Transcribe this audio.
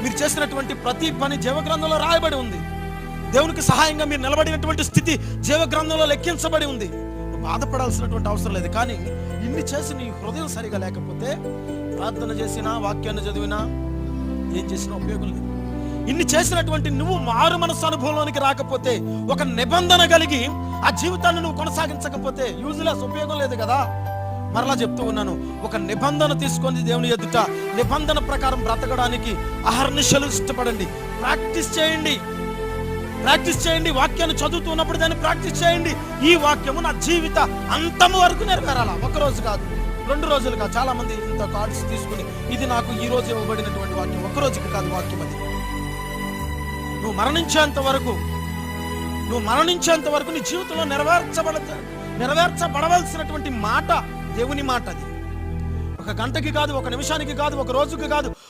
మీరు చేసినటువంటి ప్రతి పని జీవగ్రంథంలో రాయబడి ఉంది. దేవునికి సహాయంగా మీరు నిలబడినటువంటి స్థితి జీవగ్రంథంలో లెక్కించబడి ఉంది. నువ్వు బాధపడాల్సినటువంటి అవసరం లేదు. కానీ ఇన్ని చేసి నీ హృదయం సరిగా లేకపోతే ప్రార్థన చేసినా, వాక్యాన్ని చదివినా, ఏం చేసినా ఉపయోగం లేదు. ఇన్ని చేసినటువంటి నువ్వు మారు మనసు అనుభవంలోనికి రాకపోతే, ఒక నిబంధన కలిగి ఆ జీవితాన్ని నువ్వు కొనసాగించకపోతే యూజ్లెస్, ఉపయోగం లేదు కదా. మరలా చెప్తూ ఉన్నాను, ఒక నిబంధన తీసుకొని దేవుని ఎదుట నిబంధన ప్రకారం బ్రతకడానికి అహర్నిశలు ఇష్టపడండి. ప్రాక్టీస్ చేయండి. వాక్యాన్ని చదువుతున్నప్పుడు దాన్ని ప్రాక్టీస్ చేయండి. ఈ వాక్యము నా జీవిత అంతము వరకు నెరవేరాల. ఒక రోజు కాదు, 2 రోజులు కాదు. చాలా మంది ఇంత కార్డ్స్ తీసుకుని ఇది నాకు ఈ రోజు ఇవ్వబడినటువంటి వాక్యం. ఒక రోజుకి కాదు వాక్యం అది. నువ్వు మరణించేంత వరకు నీ జీవితంలో నెరవేర్చబడవలసినటువంటి మాట దేవుని మాట. అది ఒక గంటకి కాదు, ఒక నిమిషానికి కాదు, ఒక రోజుకి కాదు,